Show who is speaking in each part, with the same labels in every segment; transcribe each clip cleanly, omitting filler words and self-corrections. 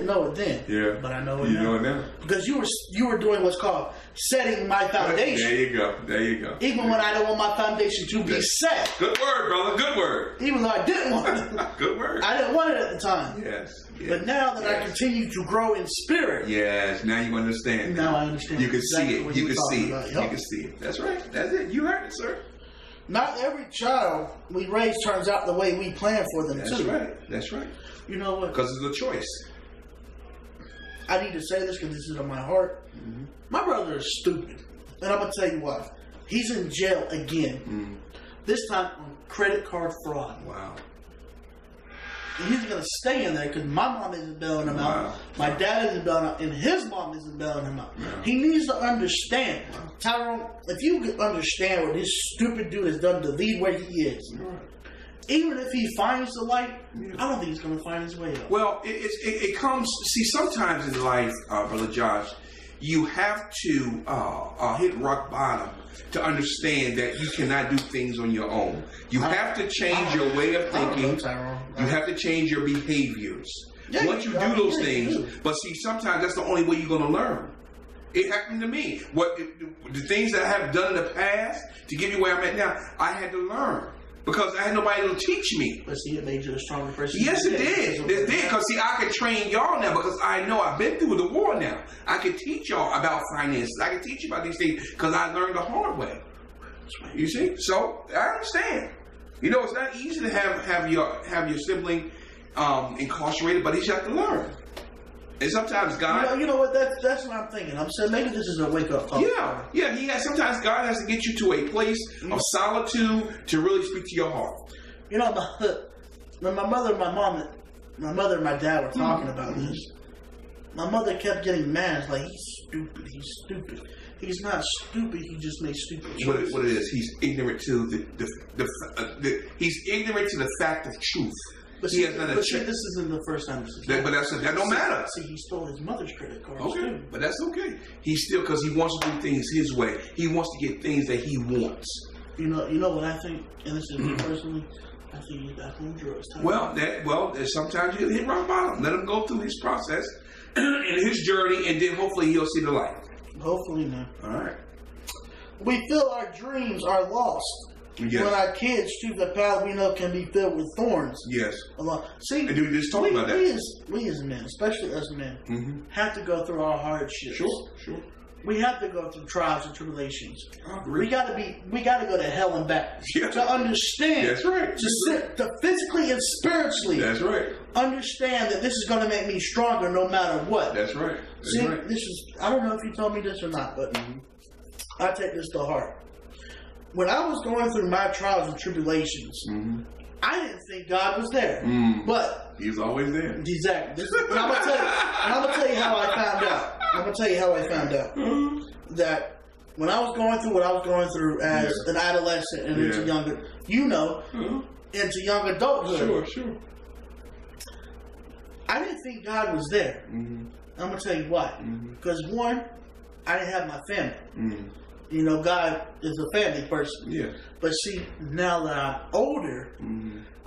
Speaker 1: didn't know it then.
Speaker 2: Yeah.
Speaker 1: But I know it
Speaker 2: you
Speaker 1: now.
Speaker 2: know it now.
Speaker 1: Because you were doing what's called setting my foundation.
Speaker 2: There you go. There you go.
Speaker 1: Even when I didn't want my foundation to be set.
Speaker 2: Good word, brother. Good word.
Speaker 1: Even though I didn't want it.
Speaker 2: Good word.
Speaker 1: I didn't want it at the time.
Speaker 2: Yes.
Speaker 1: But now that I continue to grow in spirit.
Speaker 2: Yes. Now you understand.
Speaker 1: Now I understand.
Speaker 2: You can
Speaker 1: exactly
Speaker 2: see it.
Speaker 1: what
Speaker 2: You can see
Speaker 1: about.
Speaker 2: it.
Speaker 1: Yep.
Speaker 2: You can see it. That's right. That's it. You heard it, sir.
Speaker 1: Not every child we raise turns out the way we plan for them,
Speaker 2: That's
Speaker 1: too.
Speaker 2: right. That's right.
Speaker 1: You know what?
Speaker 2: Because it's a choice.
Speaker 1: I need to say this because this is on my heart. Mm-hmm. My brother is stupid. And I'm going to tell you why. He's in jail again. Mm. This time on credit card fraud.
Speaker 2: Wow.
Speaker 1: And he's going to stay in there because my mom isn't bailing him out. My dad isn't bailing him out. And his mom isn't bailing him out. Yeah. He needs to understand. Tyrone, if you could understand what this stupid dude has done to lead where he is, even if he finds the light, I don't think he's going to find his way up.
Speaker 2: Well, it comes, see, sometimes in life, Brother Josh, you have to hit rock bottom to understand that you cannot do things on your own. You have to change your way of thinking. You have to change your behaviors.
Speaker 1: Yeah,
Speaker 2: once you do those things, but see, sometimes that's the only way you're going to learn. It happened to me. The things that I have done in the past to get me where I'm at now, I had to learn. Because I had nobody to teach me.
Speaker 1: But see, it made you a stronger person.
Speaker 2: Yes, it did. It did. Because see, I could train y'all now because I know I've been through the war now. I can teach y'all about finances. I can teach you about these things because I learned the hard way. You see? So I understand. You know, it's not easy to have your sibling incarcerated, but he have to learn. And sometimes God,
Speaker 1: you know what? That's what I'm thinking. I'm saying maybe this is a wake up call.
Speaker 2: Yeah. Sometimes God has to get you to a place of solitude to really speak to your heart.
Speaker 1: You know, when my mother and my dad were talking about this, my mother kept getting mad. It's like, he's stupid. He's not stupid. He just makes stupid choices.
Speaker 2: What it is? He's ignorant to he's ignorant to the fact of truth.
Speaker 1: But see, this isn't the first time this is
Speaker 2: But that don't matter.
Speaker 1: See, he stole his mother's credit card.
Speaker 2: Okay,
Speaker 1: too.
Speaker 2: but that's okay. He's still, because he wants to do things his way. He wants to get things that he wants.
Speaker 1: You know what I think, and this is me personally. I think he's back on drugs.
Speaker 2: Sometimes you hit rock bottom. Let him go through his process and his journey, and then hopefully he'll see the light.
Speaker 1: Hopefully, man.
Speaker 2: All right.
Speaker 1: We feel our dreams are lost. Yes. When our kids choose a path we know can be filled with thorns.
Speaker 2: Yes.
Speaker 1: See,
Speaker 2: and dude, just talk about that.
Speaker 1: We as men, especially us men, have to go through our hardships.
Speaker 2: Sure.
Speaker 1: We have to go through trials and tribulations.
Speaker 2: I agree.
Speaker 1: We got to go to hell and back to understand.
Speaker 2: That's right.
Speaker 1: To physically and spiritually.
Speaker 2: That's right.
Speaker 1: Understand that this is going to make me stronger no matter what.
Speaker 2: That's right.
Speaker 1: See, this is. I don't know if you told me this or not, but I take this to heart. When I was going through my trials and tribulations, I didn't think God was there. But
Speaker 2: He's always there.
Speaker 1: Exactly. And I'm gonna tell you how I found out. That when I was going through what I was going through as an adolescent and into young adulthood. Sure. I didn't think God was there. I'm gonna tell you why. Because one, I didn't have my family. You know, God is a family person. Yeah. But see, now that I'm older,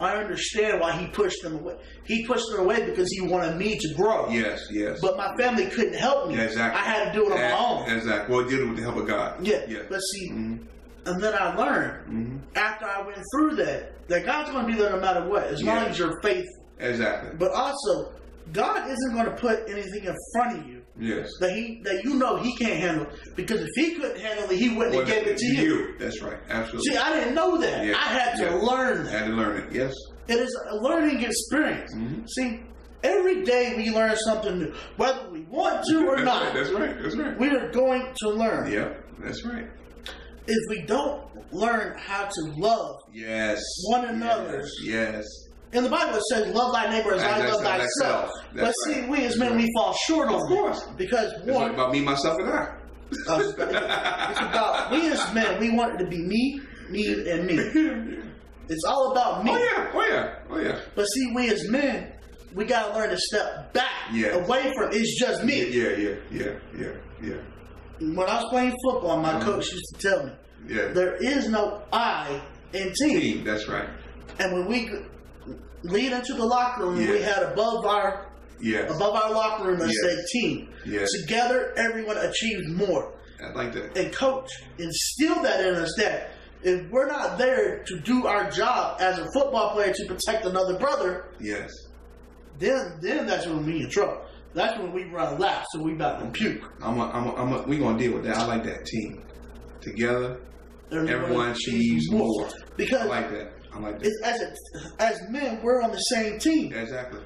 Speaker 1: I understand why He pushed them away. He pushed them away because He wanted me to grow. Yes. But my family couldn't help me. Yeah, exactly. I had to do it on my own.
Speaker 2: Exactly. Well, did it with the help of God.
Speaker 1: Yeah. But see, and then I learned after I went through that God's going to be there no matter what, as long as you're faithful.
Speaker 2: Exactly.
Speaker 1: But also, God isn't going to put anything in front of you.
Speaker 2: Yes.
Speaker 1: That you know He can't handle. Because if He couldn't handle it, He wouldn't have given it to you.
Speaker 2: That's right. Absolutely.
Speaker 1: See, I didn't know that. Yeah. I had to learn that.
Speaker 2: I had to learn it. Yes.
Speaker 1: It is a learning experience. See, every day we learn something new, whether we want to or not.
Speaker 2: That's right.
Speaker 1: We are going to learn.
Speaker 2: Yeah, that's right.
Speaker 1: If we don't learn how to love one another.
Speaker 2: Yes.
Speaker 1: In the Bible it says, love thy neighbor as I love thyself. But see, we as men, we fall short on that. Because one...
Speaker 2: It's about me, myself, and I.
Speaker 1: It's about, we as men, we want it to be me, and me. It's all about me.
Speaker 2: Oh yeah.
Speaker 1: But see, we as men, we got to learn to step back away from it's just me.
Speaker 2: Yeah.
Speaker 1: When I was playing football, my coach used to tell me, there is no I in team.
Speaker 2: That's right.
Speaker 1: And when we lead into the locker room, we had above our
Speaker 2: Yes.
Speaker 1: Above our locker room that said team.
Speaker 2: Yes.
Speaker 1: Together, everyone achieves more.
Speaker 2: I like that.
Speaker 1: And coach instilled that in us that if we're not there to do our job as a football player to protect another brother,
Speaker 2: yes,
Speaker 1: then that's when we in trouble. That's when we run laps and we about to puke.
Speaker 2: We gonna deal with that. I like that team. Together, everyone achieves more.
Speaker 1: Because
Speaker 2: I like that.
Speaker 1: As men, we're on the same team.
Speaker 2: Exactly.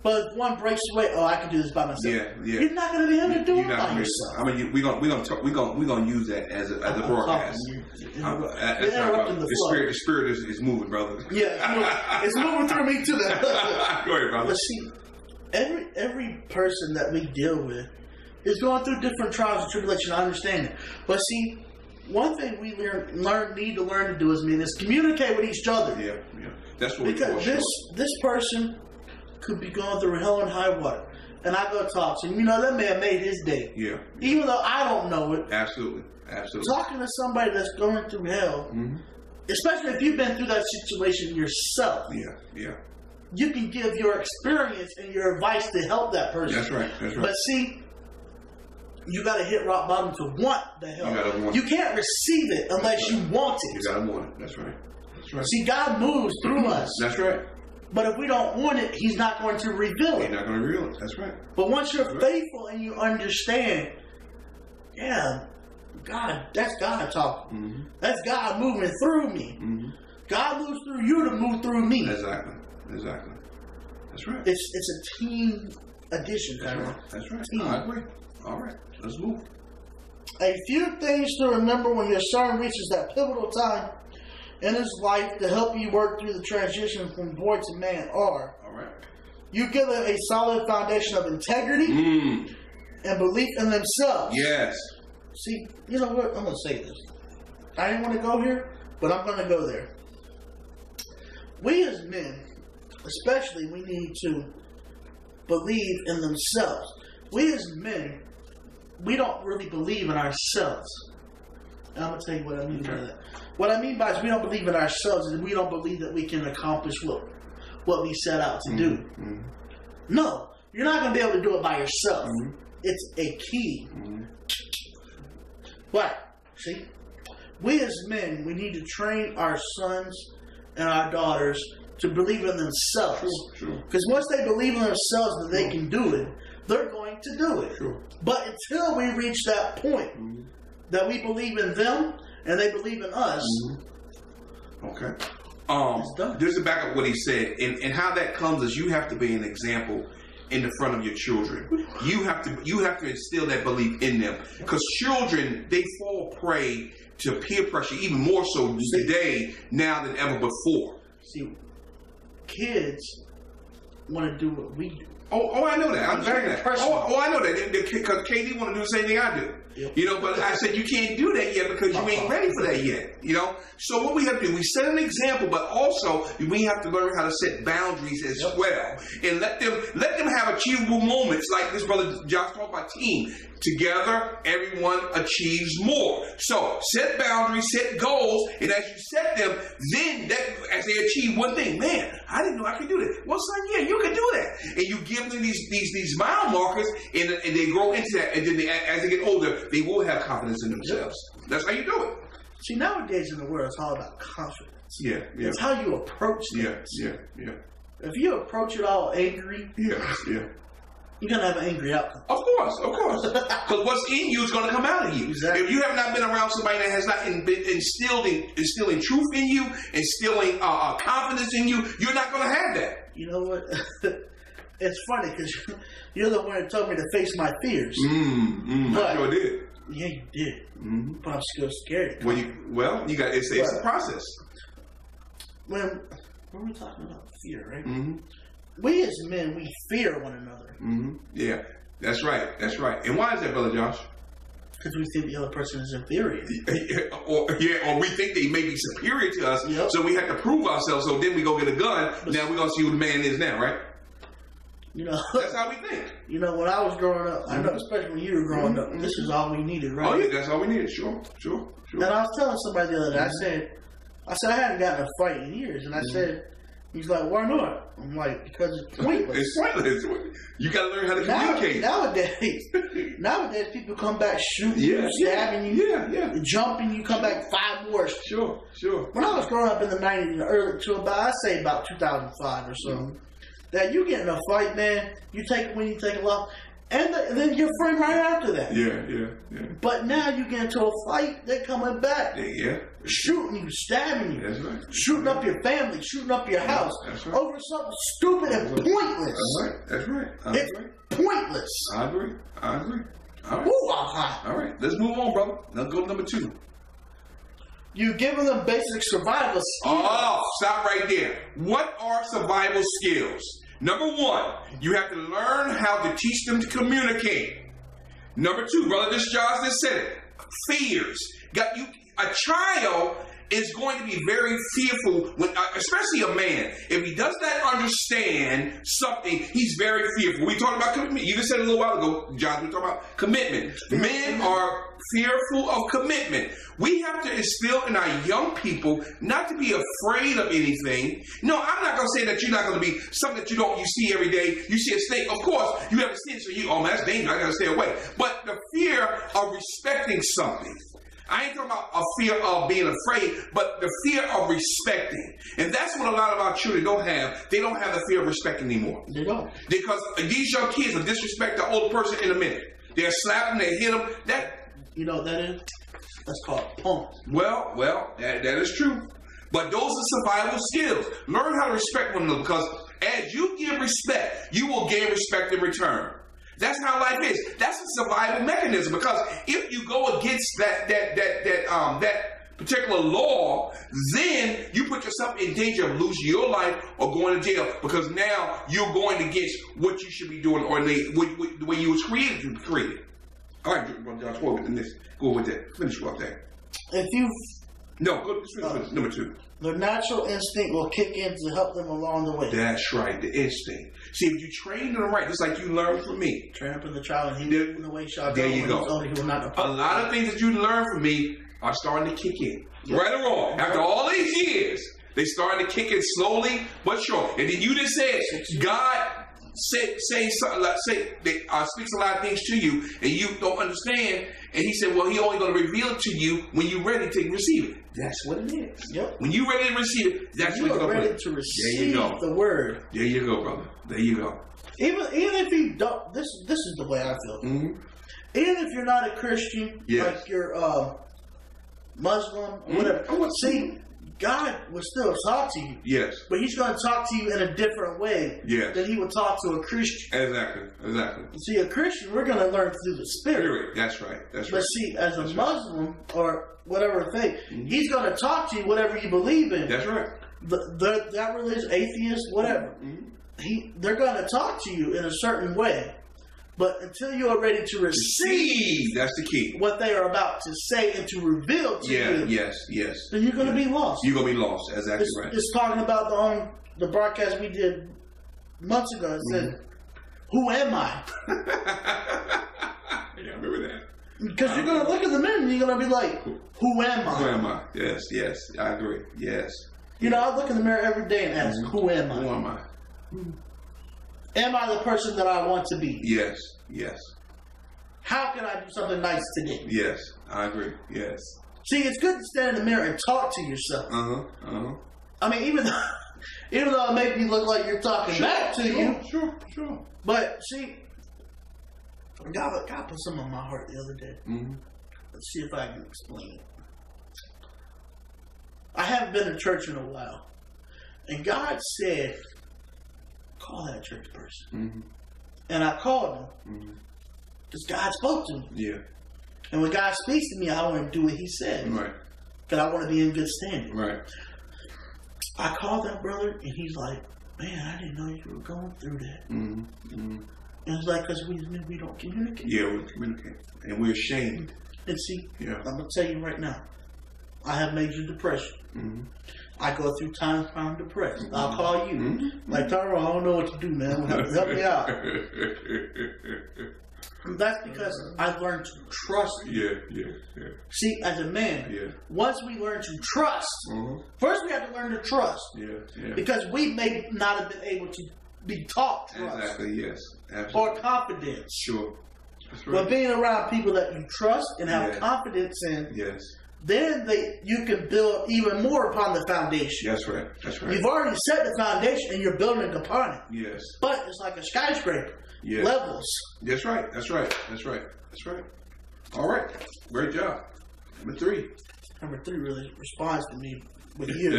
Speaker 1: But if one breaks away, I can do this by myself.
Speaker 2: Yeah.
Speaker 1: You're not going to be able to do it by yourself.
Speaker 2: I mean, we're gonna use that as a broadcast. The spirit is moving, brother.
Speaker 1: Yeah, it's moving through me too.
Speaker 2: Go ahead, brother.
Speaker 1: But see, every person that we deal with is going through different trials and tribulations. I understand it. But see, one thing we need to learn to do as men is communicate with each other.
Speaker 2: Yeah. That's what
Speaker 1: because this person could be going through hell and high water, and I go talk to him. That man made his day.
Speaker 2: Yeah.
Speaker 1: Even though I don't know it.
Speaker 2: Absolutely.
Speaker 1: Talking to somebody that's going through hell, especially if you've been through that situation yourself.
Speaker 2: Yeah.
Speaker 1: You can give your experience and your advice to help that person.
Speaker 2: That's right.
Speaker 1: But see, you got to hit rock bottom to want the help. You can't receive it unless you want it.
Speaker 2: You got to want it. That's right.
Speaker 1: See, God moves through us.
Speaker 2: That's right.
Speaker 1: But if we don't want it, He's not going to reveal it.
Speaker 2: He's not going to reveal it. That's right.
Speaker 1: But once you're faithful and you understand, God, that's God talking.
Speaker 2: Mm-hmm.
Speaker 1: That's God moving through me.
Speaker 2: Mm-hmm.
Speaker 1: God moves through you to move through me.
Speaker 2: Exactly. That's right.
Speaker 1: It's a team addition.
Speaker 2: That's right. Team. I agree. All right. Let's move.
Speaker 1: A few things to remember when your son reaches that pivotal time in his life to help you work through the transition from boy to man are:
Speaker 2: all right,
Speaker 1: you give them a solid foundation of integrity and belief in themselves.
Speaker 2: Yes.
Speaker 1: See, you know what? I'm going to say this. I didn't want to go here, but I'm going to go there. We as men, especially, we need to believe in themselves. We as men, we don't really believe in ourselves. And I'm going to tell you what I mean by that. What I mean by is we don't believe in ourselves and we don't believe that we can accomplish what we set out to do. Mm-hmm. No, you're not going to be able to do it by yourself. Mm-hmm. It's a key. Mm-hmm. But, see, we as men, we need to train our sons and our daughters to believe in themselves. Because once they believe in themselves that they can do it, they're going to do it. But until we reach that point that we believe in them and they believe in us,
Speaker 2: okay. Just to back up what he said, and how that comes is you have to be an example in the front of your children. You have to instill that belief in them, because children, they fall prey to peer pressure even more so today now than ever before.
Speaker 1: See, kids want to do what we do.
Speaker 2: Oh, I know that. I'm very that. I know that because KD want to do the same thing I do. Yep. But I said you can't do that yet because you ain't ready for that yet. So what we have to do, we set an example, but also we have to learn how to set boundaries as well, and let them have achievable moments like this brother Josh talked about team. Together, everyone achieves more. So set boundaries, set goals, and as you set them, then as they achieve one thing, man, I didn't know I could do that. Well, son, you can do that, and you give them these mile markers, and they grow into that, and then as they get older, they will have confidence in themselves. That's how you do it.
Speaker 1: See, nowadays in the world, it's all about confidence.
Speaker 2: Yeah.
Speaker 1: It's how you approach things.
Speaker 2: Yeah.
Speaker 1: If you approach it all angry, you're going to have an angry outcome.
Speaker 2: Of course. Because what's in you is going to come out of you.
Speaker 1: Exactly.
Speaker 2: If you have not been around somebody that has not been instilling truth in you, instilling confidence in you, you're not going to have that.
Speaker 1: You know what? It's funny because you're the one that told me to face my fears.
Speaker 2: I sure did.
Speaker 1: Yeah, you did. Mm-hmm. But I'm still scared.
Speaker 2: It's a process.
Speaker 1: When we're talking about fear, right? Mm-hmm. We as men, we fear one another.
Speaker 2: Mm-hmm. Yeah, that's right. And why is that, Brother Josh?
Speaker 1: Because we think the other person is inferior.
Speaker 2: or we think they may be superior to us, so we have to prove ourselves, so then we go get a gun, now we're going to see who the man is now, right? That's how we think.
Speaker 1: When I was growing up, I know, especially when you were growing up, this is all we needed, right?
Speaker 2: Oh, yeah, that's all we needed, sure.
Speaker 1: And I was telling somebody the other day, I said I hadn't gotten a fight in years, and I said, He's like, why not? I'm like, because it's pointless.
Speaker 2: It's pointless. You got to learn how to communicate.
Speaker 1: Nowadays, people come back shooting you, stabbing you, jumping you, come back 5 more.
Speaker 2: Sure.
Speaker 1: When I was growing up in the 90s, in the early to about 2005 or so, that you get in a fight, man, you take a win, you take a loss, and then you're free right after that.
Speaker 2: Yeah.
Speaker 1: But now you get into a fight, they're coming back.
Speaker 2: Yeah.
Speaker 1: Shooting you, stabbing you.
Speaker 2: That's right.
Speaker 1: Shooting up your family, shooting up your house.
Speaker 2: That's right.
Speaker 1: Over something stupid and pointless.
Speaker 2: That's right.
Speaker 1: It's pointless.
Speaker 2: I agree. All right.
Speaker 1: Ooh, all
Speaker 2: right. Let's move on, brother. Let's go to number 2.
Speaker 1: You giving them basic survival skills.
Speaker 2: Oh, stop right there. What are survival skills? Number 1, you have to learn how to teach them to communicate. Number 2, Brother Josh just said it. Fears. A child is going to be very fearful, when, especially a man. If he does not understand something, he's very fearful. We talked about commitment. You just said a little while ago, John, we talked about commitment. Men are fearful of commitment. We have to instill in our young people not to be afraid of anything. No, I'm not going to say that you're not going to be something that you see every day. You see a snake. Of course, you have a snake, so man, that's dangerous. I got to stay away. But the fear of respecting something. I ain't talking about a fear of being afraid, but the fear of respecting. And that's what a lot of our children don't have. They don't have the fear of respect anymore.
Speaker 1: They don't.
Speaker 2: Because these young kids will disrespect the older person in a minute. They'll slap them, they hit them.
Speaker 1: You know what that is? That's called punk.
Speaker 2: Well, that is true. But those are survival skills. Learn how to respect one another, because as you give respect, you will gain respect in return. That's how life is. That's a survival mechanism, because if you go against that particular law, then you put yourself in danger of losing your life or going to jail, because now you're going against what you should be doing or the way you was created to be created. All right, John, go with that. Finish off that. Finish number 2.
Speaker 1: The natural instinct will kick in to help them along the way.
Speaker 2: That's right, the instinct. See, if you train them right, just like you learned from me.
Speaker 1: Train up in the child and he in the way shall go.
Speaker 2: There you go. A lot of things that you learn from me are starting to kick in. Yep. Right or wrong. After all these years, they starting to kick in slowly but sure. And then you just said, God speaks a lot of things to you and you don't understand. And he said, well, he only going to reveal it to you when you're ready to receive it. That's what it is. Yep. When you're ready to receive it, that's what you're going to
Speaker 1: ready to receive the word.
Speaker 2: There you go, brother. There you go.
Speaker 1: Even if you don't, this is the way I feel.
Speaker 2: Mm-hmm.
Speaker 1: Even if you're not a Christian, like you're Muslim, or whatever. See, God will still talk to you.
Speaker 2: Yes.
Speaker 1: But he's going to talk to you in a different way than he would talk to a Christian.
Speaker 2: Exactly.
Speaker 1: See, a Christian, we're going to learn through the Spirit.
Speaker 2: That's right.
Speaker 1: But see, as a Muslim or whatever faith, he's going to talk to you whatever you believe in.
Speaker 2: That's right.
Speaker 1: That religion, atheist, whatever. They're going to talk to you in a certain way. But until you are ready to receive,
Speaker 2: that's the key.
Speaker 1: What they are about to say and to reveal to you,
Speaker 2: yes,
Speaker 1: then you're going to be lost.
Speaker 2: You're going to be lost. Exactly right.
Speaker 1: It's talking about the broadcast we did months ago. It said, "Who am I?"
Speaker 2: I remember that.
Speaker 1: Because you're going to look in the mirror and you're going to be like, "Who am I?"
Speaker 2: Who am I? Yes, I agree. Yes.
Speaker 1: You know, I look in the mirror every day and ask, "Who am I?"
Speaker 2: Who am I?
Speaker 1: Am I the person that I want to be?
Speaker 2: Yes.
Speaker 1: How can I do something nice today?
Speaker 2: Yes, I agree. Yes.
Speaker 1: See, it's good to stand in the mirror and talk to yourself. I mean, even though it makes you look like you're talking back to you.
Speaker 2: Sure.
Speaker 1: But see, God put something on my heart the other day. Let's see if I can explain it. I haven't been to church in a while, and God said, "Call that church person." And I called him because God spoke to me.
Speaker 2: Yeah.
Speaker 1: And when God speaks to me, I want to do what he said.
Speaker 2: Right.
Speaker 1: Because I want to be in good standing.
Speaker 2: Right.
Speaker 1: I called that brother, and he's like, "Man, I didn't know you were going through that." And it's like, because we don't communicate.
Speaker 2: Yeah, we communicate. And we're ashamed.
Speaker 1: And see, I'm going to tell you right now, I have major depression. I go through times where I'm depressed. I'll call you. Like, Tyrone, I don't know what to do, man. Help me out. And that's because I've learned to trust you.
Speaker 2: Yeah.
Speaker 1: See, as a man, once we learn to trust, first we have to learn to trust. Because we may not have been able to be taught trust.
Speaker 2: Exactly, yes. Absolutely.
Speaker 1: Or confidence.
Speaker 2: Sure. That's right.
Speaker 1: But being around people that you trust and have confidence in, then you can build even more upon the foundation.
Speaker 2: That's right. That's right.
Speaker 1: You've already set the foundation and you're building upon it.
Speaker 2: Yes.
Speaker 1: But it's like a skyscraper. Levels.
Speaker 2: That's right. That's right. That's right. That's right. All right. Great job. Number 3.
Speaker 1: Number 3 really responds to me with you.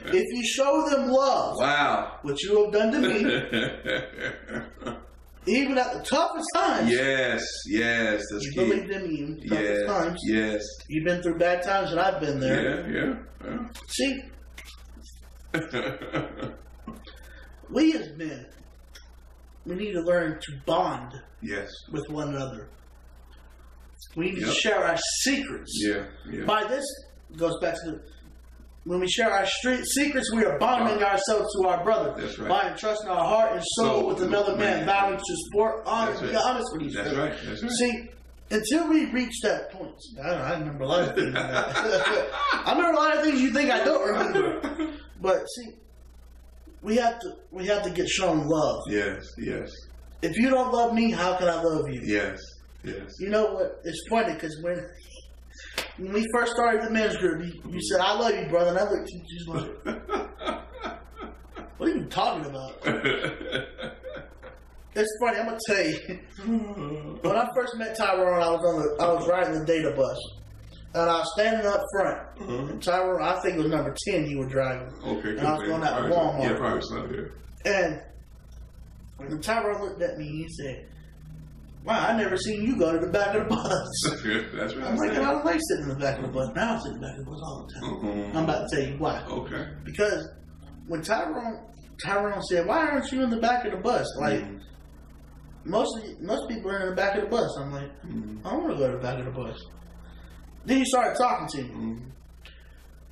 Speaker 1: If you show them love, what you have done to me, even at the toughest times,
Speaker 2: that's
Speaker 1: you believed in me in the toughest times. You've been through bad times and I've been there. See, we as men, we need to learn to bond with one another. We need to share our secrets. By this, goes back to when we share our secrets, we are bonding ourselves to our brother.
Speaker 2: That's right.
Speaker 1: By entrusting our heart and soul with another man, vowing to support, honor, and be honest with each other.
Speaker 2: That's right.
Speaker 1: See, until we reach that point, I remember a lot of things. I remember a lot of things you think I don't remember. But see, we have to get shown love.
Speaker 2: Yes.
Speaker 1: If you don't love me, how can I love you?
Speaker 2: Yes.
Speaker 1: You know what? It's funny because when we first started the men's group, you said, "I love you, brother," and I looked at you like, "What are you talking about?" It's funny. I'm gonna tell you. When I first met Tyrone, I was riding the data bus, and I was standing up front. And Tyrone, I think it was number 10 he was driving.
Speaker 2: Okay.
Speaker 1: And I was going out to Walmart.
Speaker 2: Yeah, probably so.
Speaker 1: And when Tyrone looked at me, he said, "Wow, I never seen you go to the back of the bus."
Speaker 2: That's right.
Speaker 1: I'm like, I don't like sitting in the back of the bus. Now I sit in the back of the bus all the time. I'm about to tell you why.
Speaker 2: Okay.
Speaker 1: Because when Tyrone said, "Why aren't you in the back of the bus?" Like most people are in the back of the bus. I'm like, I don't want to go to the back of the bus. Then he started talking to me,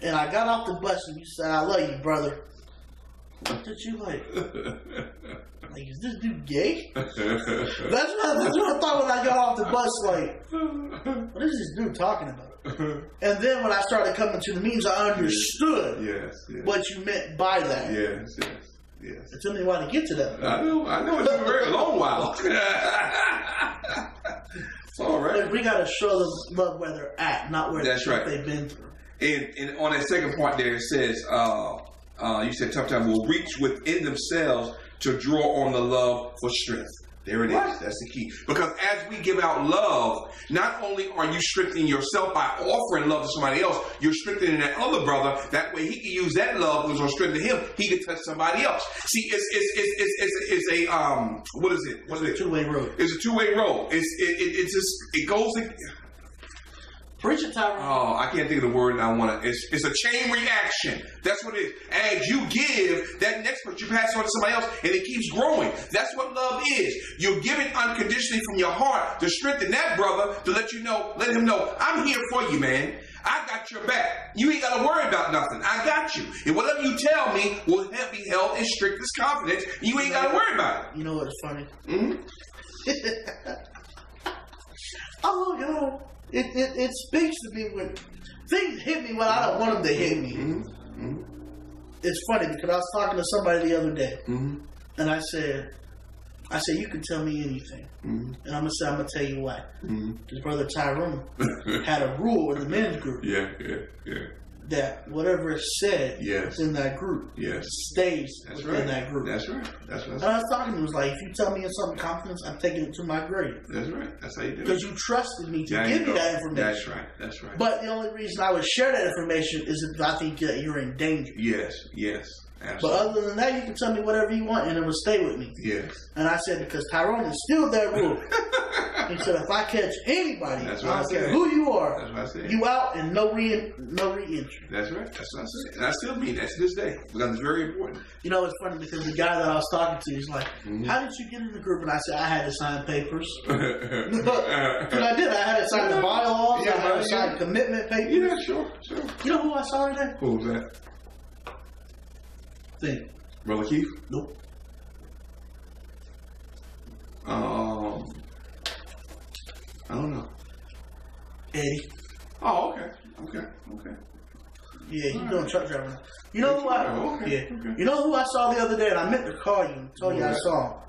Speaker 1: and I got off the bus and you said, "I love you, brother." What did you like? Like, is this dude gay? That's what I thought when I got off the bus. Like, what is this dude talking about? And then when I started coming to the meetings, I understood what you meant by that.
Speaker 2: Yes.
Speaker 1: It took me a while to get to that.
Speaker 2: I know. It's been a very long while. It's all right.
Speaker 1: But we got to show them love where they're at, not where they've been through.
Speaker 2: And on that second point there, it says, you said tough time will reach within themselves to draw on the love for strength. There it is. That's the key. Because as we give out love, not only are you strengthening yourself by offering love to somebody else, you're strengthening that other brother. That way he can use that love which will strengthen him. He can touch somebody else. See, it's a what is it? What's it?
Speaker 1: Two-way road.
Speaker 2: It's a two-way road. It goes.
Speaker 1: Preach it, Tyrone.
Speaker 2: Oh, I can't think of the word I want to. It's a chain reaction. That's what it is. As you give, that next person you pass on to somebody else, and it keeps growing. That's what love is. You're giving unconditionally from your heart to strengthen that brother, to let him know, I'm here for you, man. I got your back. You ain't got to worry about nothing. I got you. And whatever you tell me will be held in strictest confidence. You ain't got to worry about it.
Speaker 1: You know what's funny? Oh, God. It speaks to me when things hit me when I don't want them to hit me. It's funny because I was talking to somebody the other day, and I said, you can tell me anything, and I'm gonna tell you why. Because Brother Tyrone had a rule in the men's group. That whatever is said within that group stays within that group.
Speaker 2: That's right.
Speaker 1: And I was talking to him, was like, if you tell me in something confidence, I'm taking it to my grave.
Speaker 2: That's right. That's how you do it.
Speaker 1: Because you trusted me to give me that information.
Speaker 2: That's right.
Speaker 1: But the only reason I would share that information is if I think that you're in danger.
Speaker 2: Yes. Absolutely.
Speaker 1: But other than that, you can tell me whatever you want and it will stay with me.
Speaker 2: Yes.
Speaker 1: And I said, because Tyrone instilled that rule. He said, if I catch anybody, I don't care who you are, you out and no re-entry.
Speaker 2: That's right. That's what I said. And I still mean that to this day because it's very important.
Speaker 1: You know, it's funny because the guy that I was talking to, he's like, how did you get in the group? And I said, I had to sign papers. Because I did. I had to sign the bylaws. I had to sign commitment papers.
Speaker 2: Yeah, sure.
Speaker 1: You know who I saw today?
Speaker 2: Who was that?
Speaker 1: Think.
Speaker 2: Brother Keith?
Speaker 1: Nope.
Speaker 2: I don't know.
Speaker 1: Eddie.
Speaker 2: Oh, okay.
Speaker 1: Yeah, he's doing truck driving. You know who You know who I saw the other day, and I meant to call you and tell you I saw him?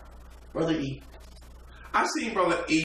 Speaker 1: Brother E.
Speaker 2: I seen Brother E.